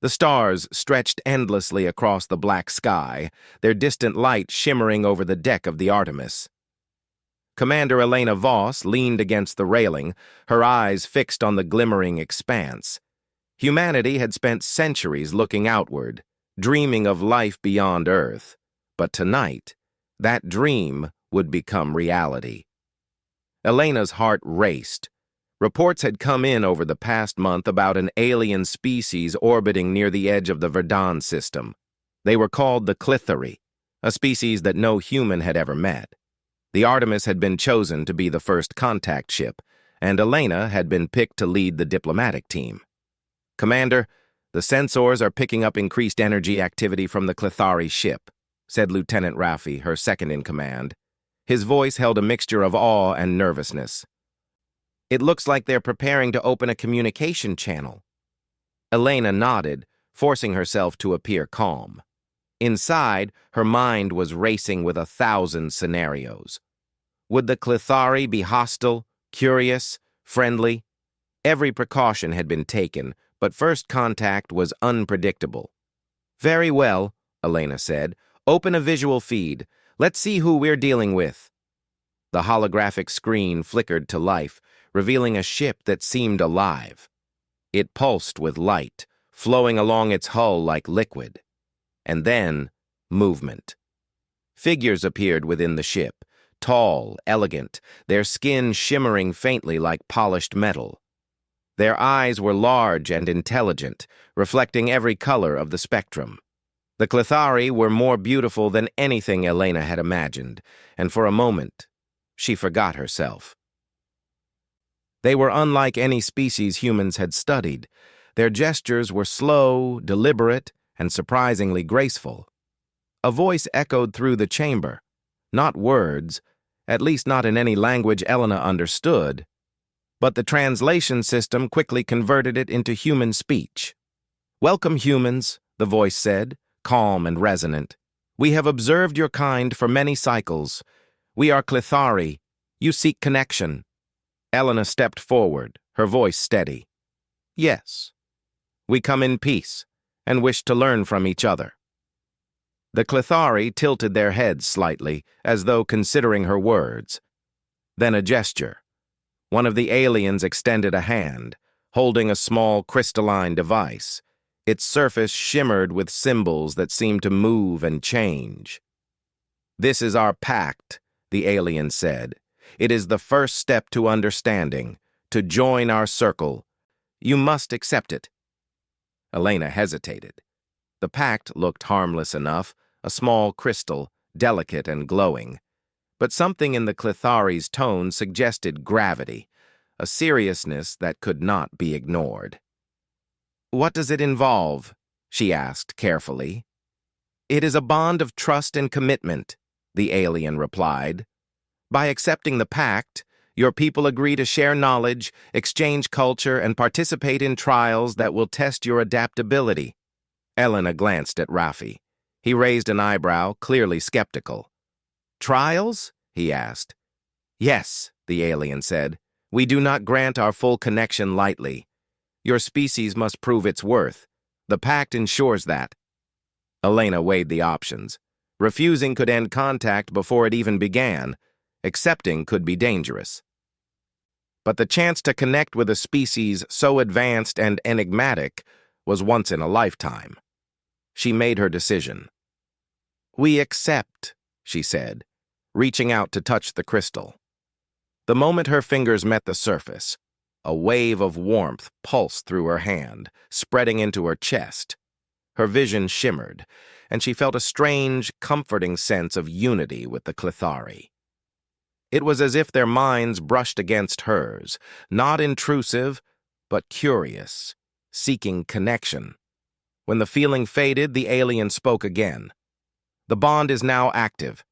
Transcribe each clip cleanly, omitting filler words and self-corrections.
The stars stretched endlessly across the black sky, their distant light shimmering over the deck of the Artemis. Commander Elena Voss leaned against the railing, her eyes fixed on the glimmering expanse. Humanity had spent centuries looking outward, dreaming of life beyond Earth. But tonight, that dream would become reality. Elena's heart raced. Reports had come in over the past month about an alien species orbiting near the edge of the Verdun system. They were called the Clithori, a species that no human had ever met. The Artemis had been chosen to be the first contact ship, and Elena had been picked to lead the diplomatic team. "Commander, the sensors are picking up increased energy activity from the Clithori ship," said Lieutenant Raffi, her second-in-command. His voice held a mixture of awe and nervousness. "It looks like they're preparing to open a communication channel." Elena nodded, forcing herself to appear calm. Inside, her mind was racing with 1,000 scenarios. Would the Clithori be hostile, curious, friendly? Every precaution had been taken, but first contact was unpredictable. "Very well," Elena said. "Open a visual feed. Let's see who we're dealing with." The holographic screen flickered to life, revealing a ship that seemed alive. It pulsed with light, flowing along its hull like liquid. And then, movement. Figures appeared within the ship, tall, elegant, their skin shimmering faintly like polished metal. Their eyes were large and intelligent, reflecting every color of the spectrum. The Clithori were more beautiful than anything Elena had imagined, and for a moment, she forgot herself. They were unlike any species humans had studied. Their gestures were slow, deliberate, and surprisingly graceful. A voice echoed through the chamber. Not words, at least not in any language Elena understood, but the translation system quickly converted it into human speech. "Welcome, humans," the voice said, calm and resonant. "We have observed your kind for many cycles. We are Clithori. You seek connection." Elena stepped forward, her voice steady. "Yes. We come in peace, and wish to learn from each other." The Clithori tilted their heads slightly, as though considering her words. Then a gesture. One of the aliens extended a hand, holding a small crystalline device. Its surface shimmered with symbols that seemed to move and change. "This is our pact," the alien said. "It is the first step to understanding, to join our circle. You must accept it." Elena hesitated. The pact looked harmless enough, a small crystal, delicate and glowing. But something in the Clithori's tone suggested gravity, a seriousness that could not be ignored. "What does it involve?" she asked carefully. "It is a bond of trust and commitment," the alien replied. "By accepting the pact, your people agree to share knowledge, exchange culture, and participate in trials that will test your adaptability." Elena glanced at Raffi. He raised an eyebrow, clearly skeptical. "Trials?" he asked. "Yes," the alien said. "We do not grant our full connection lightly. Your species must prove its worth. The pact ensures that." Elena weighed the options. Refusing could end contact before it even began. Accepting could be dangerous. But the chance to connect with a species so advanced and enigmatic was once in a lifetime. She made her decision. "We accept," she said, reaching out to touch the crystal. The moment her fingers met the surface, a wave of warmth pulsed through her hand, spreading into her chest. Her vision shimmered, and she felt a strange, comforting sense of unity with the Clithori. It was as if their minds brushed against hers, not intrusive, but curious, seeking connection. When the feeling faded, the alien spoke again. "The bond is now active.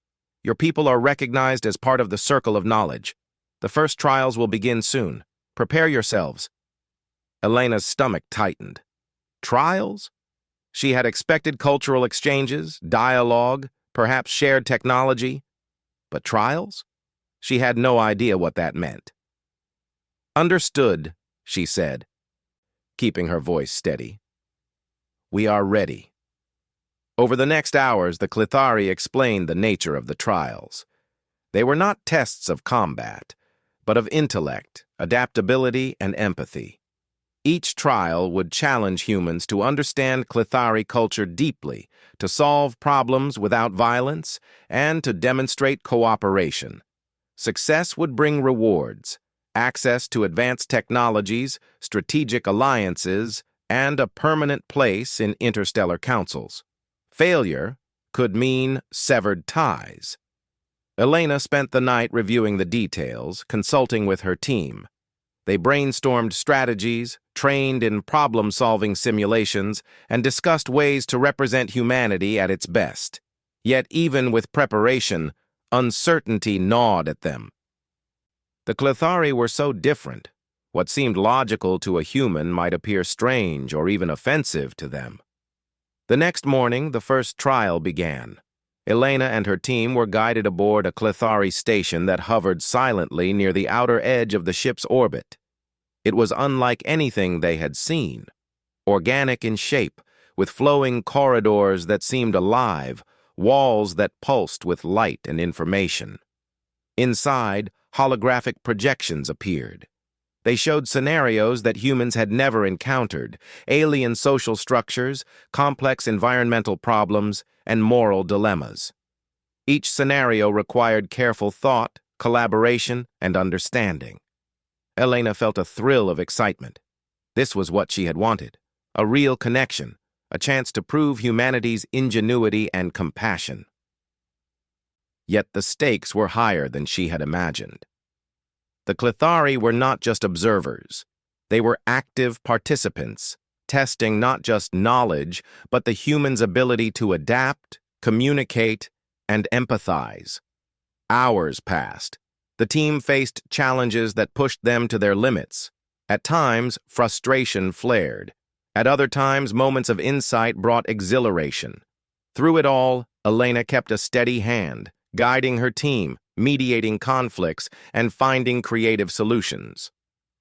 Your people are recognized as part of the circle of knowledge. The first trials will begin soon. Prepare yourselves." Elena's stomach tightened. Trials? She had expected cultural exchanges, dialogue, perhaps shared technology. But trials? She had no idea what that meant. "Understood," she said, keeping her voice steady. We are ready. Over the next hours, the Clithari explained the nature of the trials. They were not tests of combat, but of intellect, adaptability, and empathy. Each trial would challenge humans to understand Clithari culture deeply, to solve problems without violence, and to demonstrate cooperation. Success would bring rewards, access to advanced technologies, strategic alliances, and a permanent place in interstellar councils. Failure could mean severed ties. Elena spent the night reviewing the details, consulting with her team. They brainstormed strategies, trained in problem-solving simulations, and discussed ways to represent humanity at its best. Yet even with preparation, uncertainty gnawed at them. The Clithari were so different. What seemed logical to a human might appear strange or even offensive to them. The next morning, the first trial began. Elena and her team were guided aboard a Clithari station that hovered silently near the outer edge of the ship's orbit. It was unlike anything they had seen. Organic in shape, with flowing corridors that seemed alive, walls that pulsed with light and information. Inside, holographic projections appeared. They showed scenarios that humans had never encountered, alien social structures, complex environmental problems, and moral dilemmas. Each scenario required careful thought, collaboration, and understanding. Elena felt a thrill of excitement. This was what she had wanted, a real connection, a chance to prove humanity's ingenuity and compassion. Yet the stakes were higher than she had imagined. The Clithari were not just observers. They were active participants, testing not just knowledge, but the human's ability to adapt, communicate, and empathize. Hours passed. The team faced challenges that pushed them to their limits. At times, frustration flared. At other times, moments of insight brought exhilaration. Through it all, Elena kept a steady hand, guiding her team, mediating conflicts, and finding creative solutions.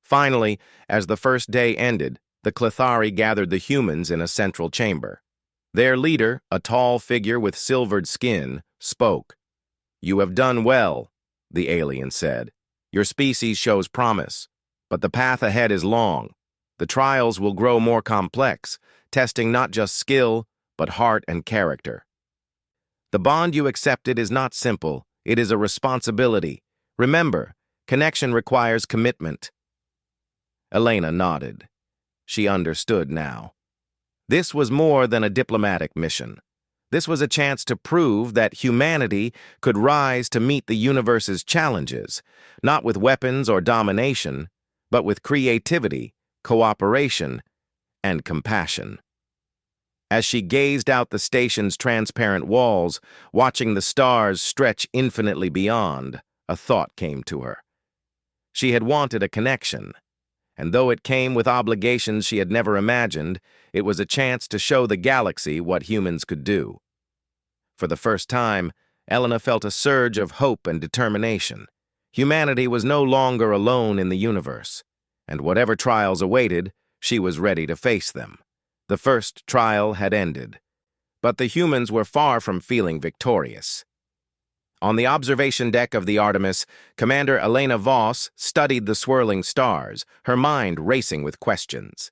Finally, as the first day ended, the Clithari gathered the humans in a central chamber. Their leader, a tall figure with silvered skin, spoke. "You have done well," the alien said. "Your species shows promise, but the path ahead is long. The trials will grow more complex, testing not just skill, but heart and character. The bond you accepted is not simple. It is a responsibility. Remember, connection requires commitment." Elena nodded. She understood now. This was more than a diplomatic mission. This was a chance to prove that humanity could rise to meet the universe's challenges, not with weapons or domination, but with creativity, cooperation, and compassion. As she gazed out the station's transparent walls, watching the stars stretch infinitely beyond, a thought came to her. She had wanted a connection, and though it came with obligations she had never imagined, it was a chance to show the galaxy what humans could do. For the first time, Elena felt a surge of hope and determination. Humanity was no longer alone in the universe, and whatever trials awaited, she was ready to face them. The first trial had ended, but the humans were far from feeling victorious. On the observation deck of the Artemis, Commander Elena Voss studied the swirling stars, her mind racing with questions.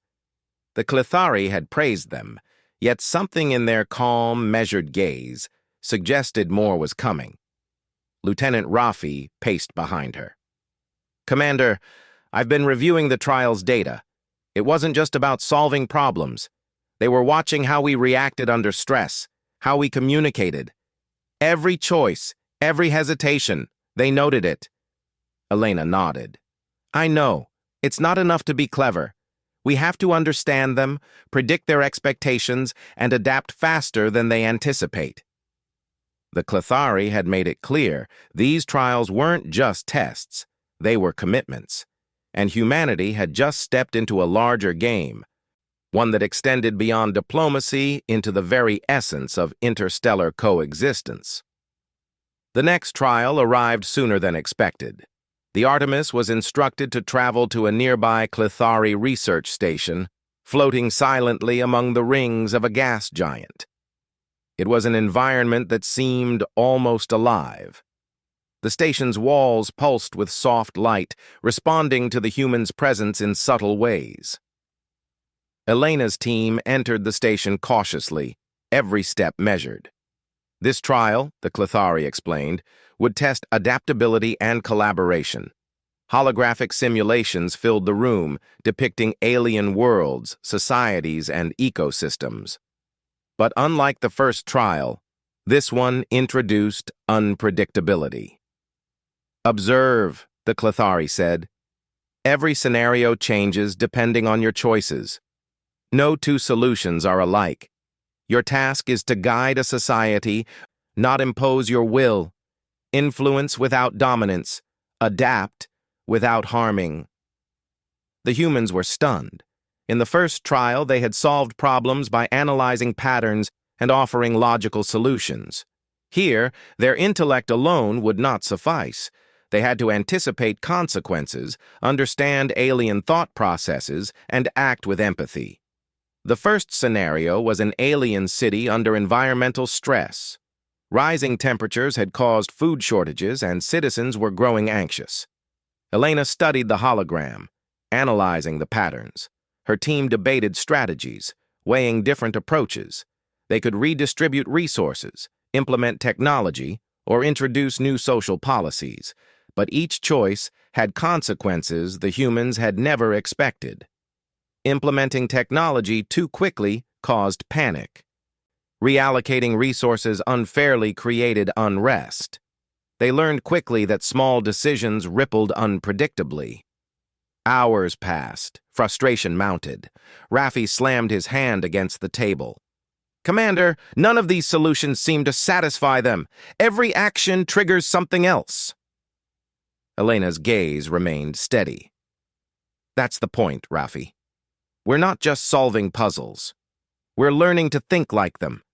The Clithari had praised them, yet something in their calm, measured gaze suggested more was coming. Lieutenant Rafi paced behind her. "Commander, I've been reviewing the trial's data. It wasn't just about solving problems. They were watching how we reacted under stress, how we communicated. Every choice, every hesitation, they noted it." Elena nodded. "I know. It's not enough to be clever. We have to understand them, predict their expectations, and adapt faster than they anticipate." The Clithari had made it clear these trials weren't just tests. They were commitments. And humanity had just stepped into a larger game, one that extended beyond diplomacy into the very essence of interstellar coexistence. The next trial arrived sooner than expected. The Artemis was instructed to travel to a nearby Clithari research station, floating silently among the rings of a gas giant. It was an environment that seemed almost alive. The station's walls pulsed with soft light, responding to the humans' presence in subtle ways. Elena's team entered the station cautiously, every step measured. This trial, the Clethari explained, would test adaptability and collaboration. Holographic simulations filled the room, depicting alien worlds, societies, and ecosystems. But unlike the first trial, this one introduced unpredictability. "Observe," the Clethari said. "Every scenario changes depending on your choices. No two solutions are alike. Your task is to guide a society, not impose your will, influence without dominance, adapt without harming." The humans were stunned. In the first trial, they had solved problems by analyzing patterns and offering logical solutions. Here, their intellect alone would not suffice. They had to anticipate consequences, understand alien thought processes, and act with empathy. The first scenario was an alien city under environmental stress. Rising temperatures had caused food shortages, and citizens were growing anxious. Elena studied the hologram, analyzing the patterns. Her team debated strategies, weighing different approaches. They could redistribute resources, implement technology, or introduce new social policies, but each choice had consequences the humans had never expected. Implementing technology too quickly caused panic. Reallocating resources unfairly created unrest. They learned quickly that small decisions rippled unpredictably. Hours passed. Frustration mounted. Raffi slammed his hand against the table. "Commander, none of these solutions seem to satisfy them. Every action triggers something else." Elena's gaze remained steady. "That's the point, Raffi. We're not just solving puzzles. We're learning to think like them.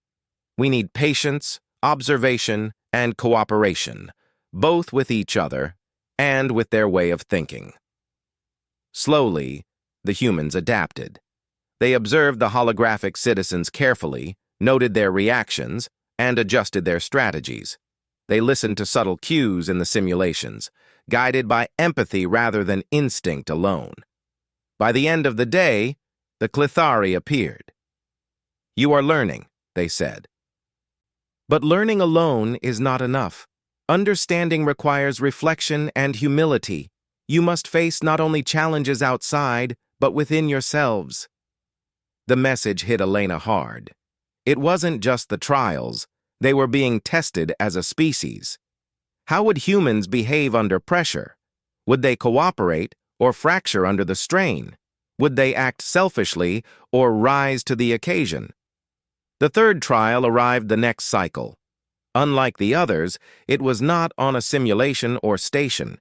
We need patience, observation, and cooperation, both with each other and with their way of thinking." Slowly, the humans adapted. They observed the holographic citizens carefully, noted their reactions, and adjusted their strategies. They listened to subtle cues in the simulations, guided by empathy rather than instinct alone. By the end of the day, the Clethari appeared. "You are learning," they said. But learning alone is not enough. Understanding requires reflection and humility. You must face not only challenges outside, but within yourselves. The message hit Elena hard. It wasn't just the trials. They were being tested as a species. How would humans behave under pressure? Would they cooperate or fracture under the strain? Would they act selfishly or rise to the occasion? The third trial arrived the next cycle. Unlike the others, it was not on a simulation or station.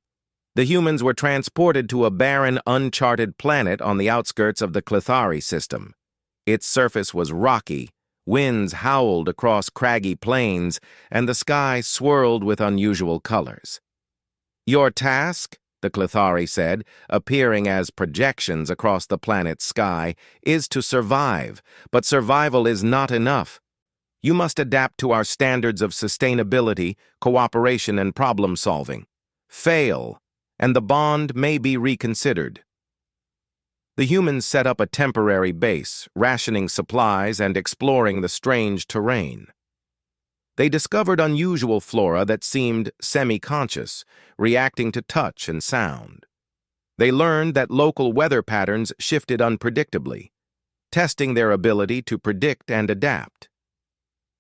The humans were transported to a barren, uncharted planet on the outskirts of the Clethari system. Its surface was rocky, winds howled across craggy plains, and the sky swirled with unusual colors. "Your task," the Clethari said, appearing as projections across the planet's sky, "is to survive, but survival is not enough. You must adapt to our standards of sustainability, cooperation, and problem-solving. Fail, and the bond may be reconsidered." The humans set up a temporary base, rationing supplies and exploring the strange terrain. They discovered unusual flora that seemed semi-conscious, reacting to touch and sound. They learned that local weather patterns shifted unpredictably, testing their ability to predict and adapt.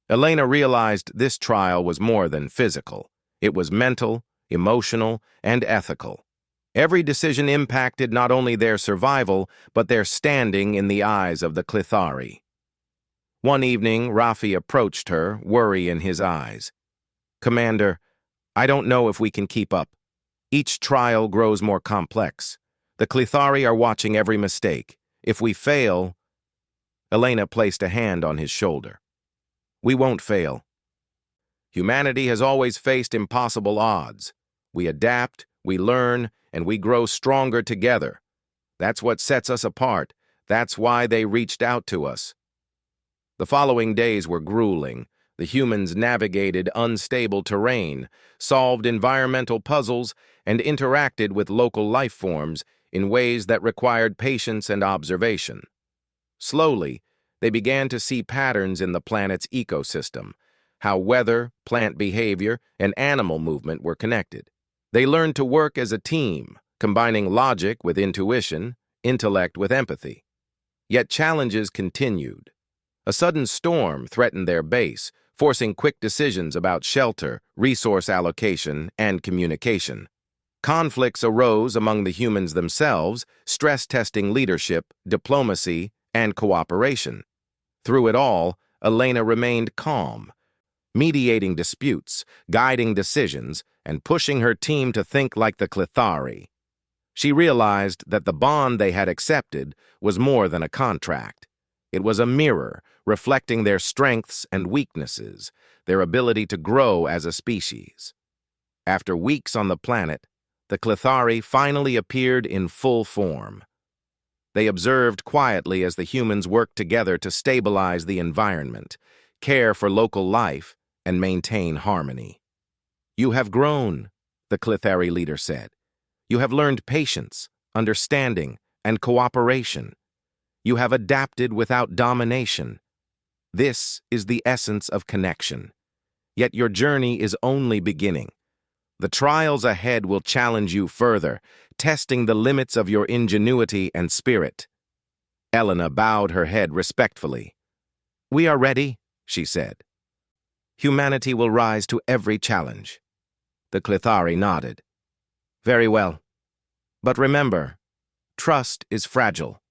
Elena realized this trial was more than physical. It was mental, emotional, and ethical. Every decision impacted not only their survival, but their standing in the eyes of the Clethari. One evening, Raffi approached her, worry in his eyes. "Commander, I don't know if we can keep up. Each trial grows more complex. The Clethari are watching every mistake. If we fail..." Elena placed a hand on his shoulder. "We won't fail. Humanity has always faced impossible odds. We adapt, we learn, and we grow stronger together. That's what sets us apart, That's why they reached out to us. The following days were grueling. The humans navigated unstable terrain, solved environmental puzzles, and interacted with local life forms in ways that required patience and observation. Slowly, they began to see patterns in the planet's ecosystem, how weather, plant behavior, and animal movement were connected. They learned to work as a team, combining logic with intuition, intellect with empathy. Yet challenges continued. A sudden storm threatened their base, forcing quick decisions about shelter, resource allocation, and communication. Conflicts arose among the humans themselves, stress-testing leadership, diplomacy, and cooperation. Through it all, Elena remained calm, mediating disputes, guiding decisions, and pushing her team to think like the Clithari. She realized that the bond they had accepted was more than a contract. It was a mirror, reflecting their strengths and weaknesses, their ability to grow as a species. After weeks on the planet, the Clithari finally appeared in full form. They observed quietly as the humans worked together to stabilize the environment, care for local life, and maintain harmony. "You have grown," the Clithari leader said. "You have learned patience, understanding, and cooperation. You have adapted without domination. This is the essence of connection. Yet your journey is only beginning. The trials ahead will challenge you further, testing the limits of your ingenuity and spirit." Elena bowed her head respectfully. "We are ready," she said. "Humanity will rise to every challenge." The Clithari nodded. "Very well. But remember, trust is fragile.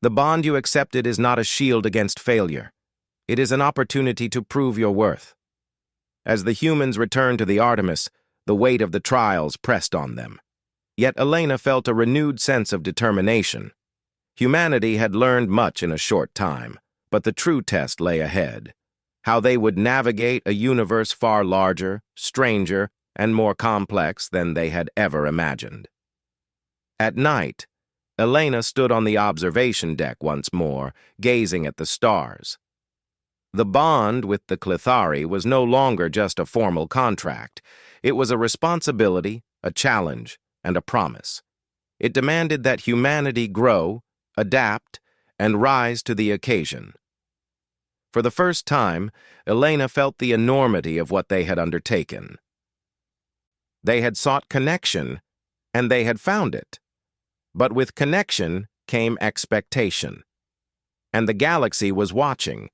The bond you accepted is not a shield against failure. It is an opportunity to prove your worth." As the humans returned to the Artemis, the weight of the trials pressed on them. Yet Elena felt a renewed sense of determination. Humanity had learned much in a short time, but the true test lay ahead. How they would navigate a universe far larger, stranger, and more complex than they had ever imagined. At night, Elena stood on the observation deck once more, gazing at the stars. The bond with the Clithari was no longer just a formal contract. It was a responsibility, a challenge, and a promise. It demanded that humanity grow, adapt, and rise to the occasion. For the first time, Elena felt the enormity of what they had undertaken. They had sought connection, and they had found it. But with connection came expectation. And the galaxy was watching.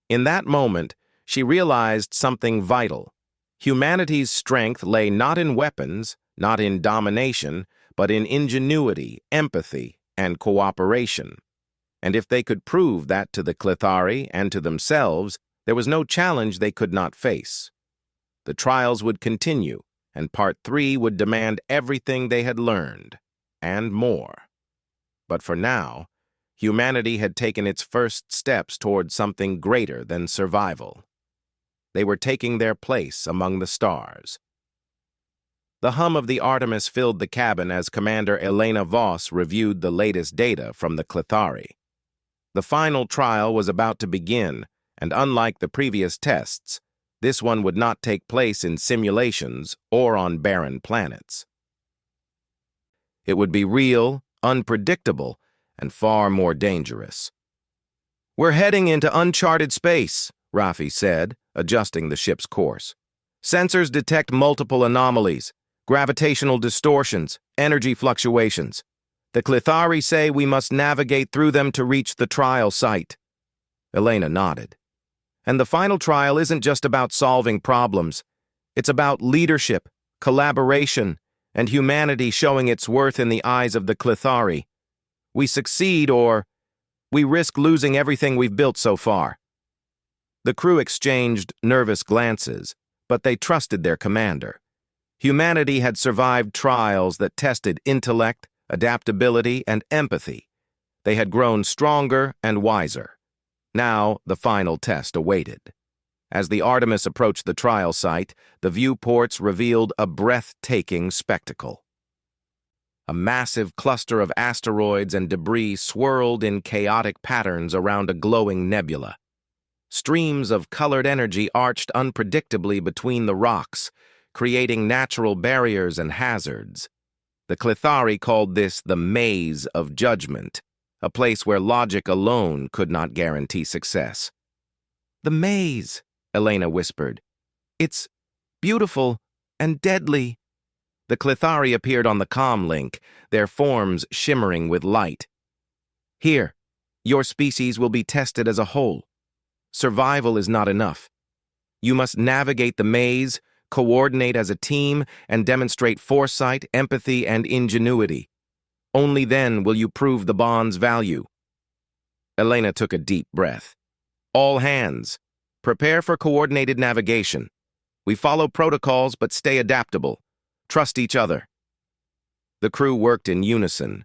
In that moment, she realized something vital. Humanity's strength lay not in weapons, not in domination, but in ingenuity, empathy, and cooperation. And if they could prove that to the Clithari and to themselves, there was no challenge they could not face. The trials would continue, and Part 3 would demand everything they had learned, and more. But for now, humanity had taken its first steps toward something greater than survival. They were taking their place among the stars. The hum of the Artemis filled the cabin as Commander Elena Voss reviewed the latest data from the Clithari. The final trial was about to begin, and unlike the previous tests, this one would not take place in simulations or on barren planets. It would be real, unpredictable, and far more dangerous. "We're heading into uncharted space," Rafi said, adjusting the ship's course. "Sensors detect multiple anomalies, gravitational distortions, energy fluctuations. The Clithari say we must navigate through them to reach the trial site." Elena nodded. "And the final trial isn't just about solving problems. It's about leadership, collaboration, and humanity showing its worth in the eyes of the Clithari. We succeed or we risk losing everything we've built so far." The crew exchanged nervous glances, but they trusted their commander. Humanity had survived trials that tested intellect, adaptability, and empathy. They had grown stronger and wiser. Now, the final test awaited. As the Artemis approached the trial site, the viewports revealed a breathtaking spectacle. A massive cluster of asteroids and debris swirled in chaotic patterns around a glowing nebula. Streams of colored energy arched unpredictably between the rocks, creating natural barriers and hazards. The Clithari called this the maze of judgment, a place where logic alone could not guarantee success. "The maze," Elena whispered. "It's beautiful and deadly." The Clithari appeared on the comm link, their forms shimmering with light. "Here, your species will be tested as a whole. Survival is not enough. You must navigate the maze, coordinate as a team, and demonstrate foresight, empathy, and ingenuity. Only then will you prove the bond's value." Elena took a deep breath. "All hands, prepare for coordinated navigation. We follow protocols but stay adaptable. Trust each other." The crew worked in unison,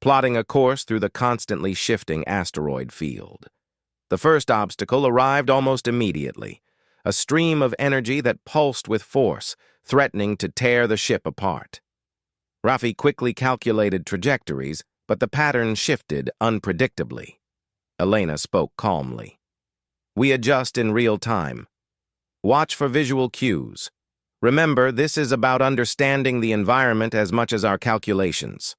plotting a course through the constantly shifting asteroid field. The first obstacle arrived almost immediately, a stream of energy that pulsed with force, threatening to tear the ship apart. Rafi quickly calculated trajectories, but the pattern shifted unpredictably. Elena spoke calmly. "We adjust in real time. Watch for visual cues. Remember, this is about understanding the environment as much as our calculations."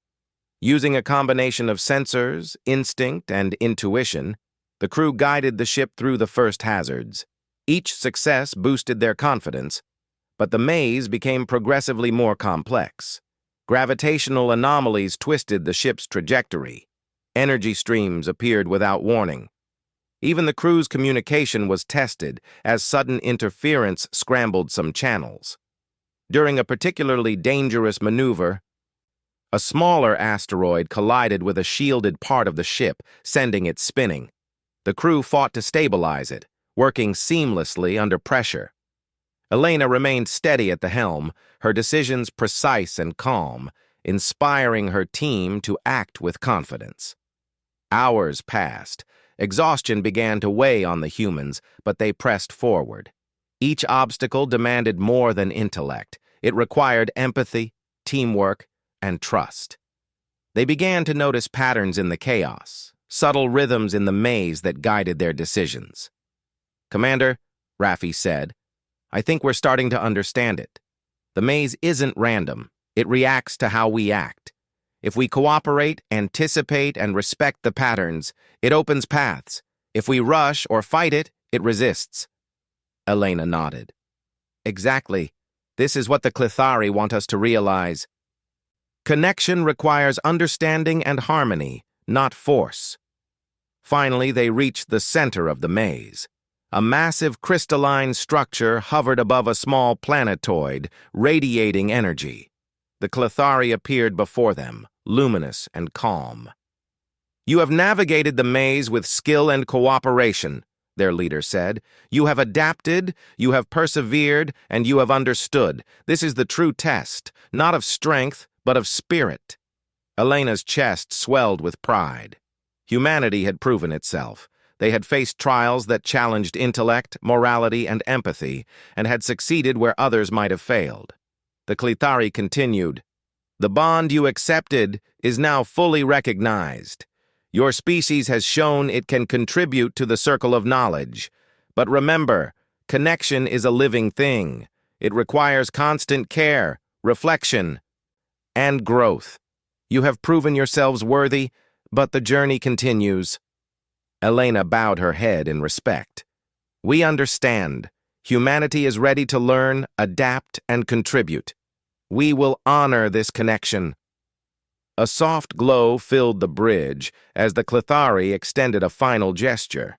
Using a combination of sensors, instinct, and intuition, the crew guided the ship through the first hazards. Each success boosted their confidence, but the maze became progressively more complex. Gravitational anomalies twisted the ship's trajectory. Energy streams appeared without warning. Even the crew's communication was tested as sudden interference scrambled some channels. During a particularly dangerous maneuver, a smaller asteroid collided with a shielded part of the ship, sending it spinning. The crew fought to stabilize it, working seamlessly under pressure. Elena remained steady at the helm, her decisions precise and calm, inspiring her team to act with confidence. Hours passed. Exhaustion began to weigh on the humans, but they pressed forward. Each obstacle demanded more than intellect. It required empathy, teamwork, and trust. They began to notice patterns in the chaos, subtle rhythms in the maze that guided their decisions. "Commander," Rafi said, "I think we're starting to understand it. The maze isn't random. It reacts to how we act. If we cooperate, anticipate, and respect the patterns, it opens paths. If we rush or fight it, it resists." Elena nodded. "Exactly. This is what the Clithari want us to realize. Connection requires understanding and harmony, not force." Finally, they reached the center of the maze. A massive crystalline structure hovered above a small planetoid, radiating energy. The Clithari appeared before them, luminous and calm. "You have navigated the maze with skill and cooperation," their leader said. "You have adapted, you have persevered, and you have understood. This is the true test, not of strength, but of spirit." Elena's chest swelled with pride. Humanity had proven itself. They had faced trials that challenged intellect, morality, and empathy, and had succeeded where others might have failed. The Clithari continued, "The bond you accepted is now fully recognized. Your species has shown it can contribute to the circle of knowledge. But remember, connection is a living thing. It requires constant care, reflection, and growth. You have proven yourselves worthy, but the journey continues." Elena bowed her head in respect. "We understand. Humanity is ready to learn, adapt, and contribute. We will honor this connection." A soft glow filled the bridge as the Clithari extended a final gesture.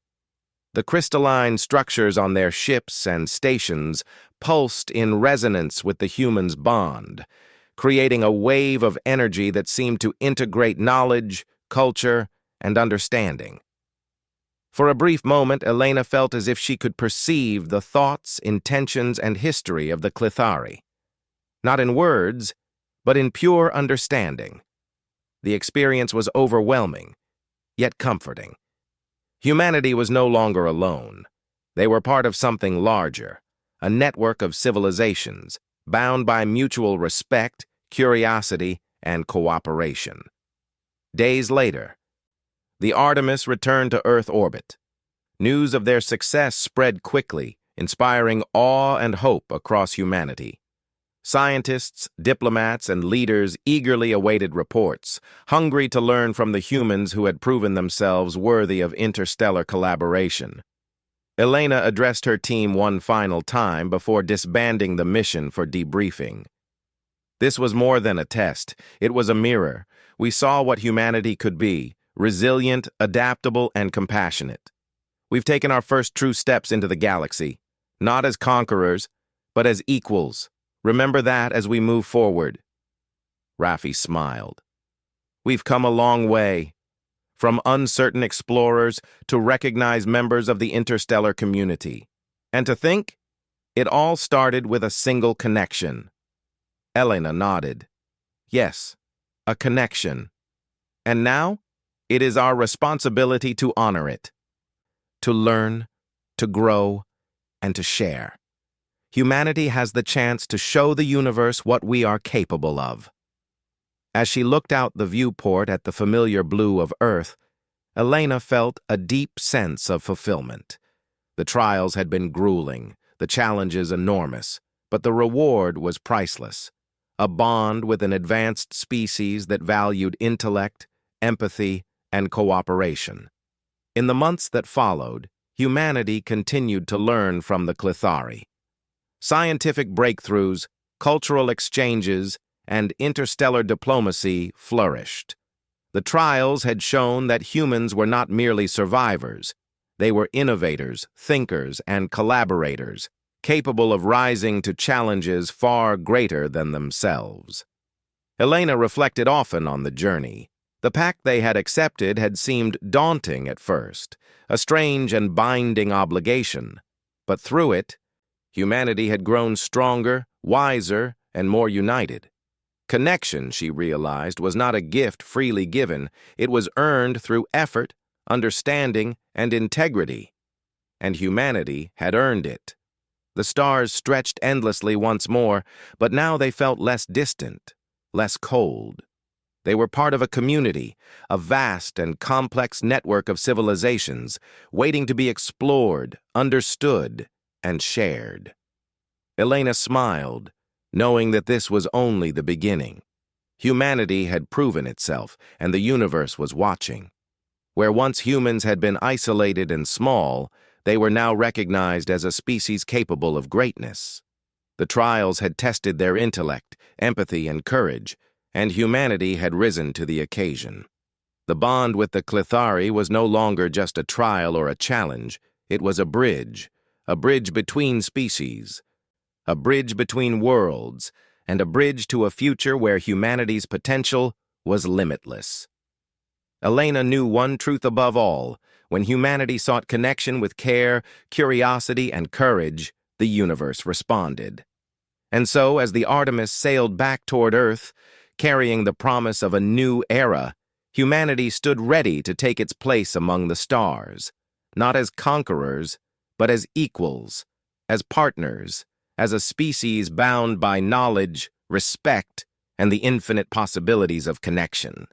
The crystalline structures on their ships and stations pulsed in resonance with the humans' bond, creating a wave of energy that seemed to integrate knowledge, culture, and understanding. For a brief moment, Elena felt as if she could perceive the thoughts, intentions, and history of the Clithari. Not in words, but in pure understanding. The experience was overwhelming, yet comforting. Humanity was no longer alone. They were part of something larger, a network of civilizations, bound by mutual respect, curiosity, and cooperation. Days later, the Artemis returned to Earth orbit. News of their success spread quickly, inspiring awe and hope across humanity. Scientists, diplomats, and leaders eagerly awaited reports, hungry to learn from the humans who had proven themselves worthy of interstellar collaboration. Elena addressed her team one final time before disbanding the mission for debriefing. This was more than a test. It was a mirror. We saw what humanity could be: resilient, adaptable, and compassionate. We've taken our first true steps into the galaxy, not as conquerors, but as equals. Remember that as we move forward. Raffi smiled. We've come a long way, from uncertain explorers to recognized members of the interstellar community. And to think, it all started with a single connection. Elena nodded. Yes, a connection. And now, it is our responsibility to honor it, to learn, to grow, and to share. Humanity has the chance to show the universe what we are capable of. As she looked out the viewport at the familiar blue of Earth, Elena felt a deep sense of fulfillment. The trials had been grueling, the challenges enormous, but the reward was priceless. A bond with an advanced species that valued intellect, empathy, and cooperation. In the months that followed, humanity continued to learn from the Clethari. Scientific breakthroughs, cultural exchanges, and interstellar diplomacy flourished. The trials had shown that humans were not merely survivors. They were innovators, thinkers, and collaborators, capable of rising to challenges far greater than themselves. Elena reflected often on the journey. The pact they had accepted had seemed daunting at first, a strange and binding obligation. But through it, humanity had grown stronger, wiser, and more united. Connection, she realized, was not a gift freely given. It was earned through effort, understanding, and integrity. And humanity had earned it. The stars stretched endlessly once more, but now they felt less distant, less cold. They were part of a community, a vast and complex network of civilizations, waiting to be explored, understood, and shared. Elena smiled, knowing that this was only the beginning. Humanity had proven itself, and the universe was watching. Where once humans had been isolated and small, they were now recognized as a species capable of greatness. The trials had tested their intellect, empathy, and courage, and humanity had risen to the occasion. The bond with the Clethari was no longer just a trial or a challenge. It was a bridge between species, a bridge between worlds, and a bridge to a future where humanity's potential was limitless. Elena knew one truth above all: when humanity sought connection with care, curiosity, and courage, the universe responded. And so, as the Artemis sailed back toward Earth, carrying the promise of a new era, humanity stood ready to take its place among the stars, not as conquerors, but as equals, as partners, as a species bound by knowledge, respect, and the infinite possibilities of connection.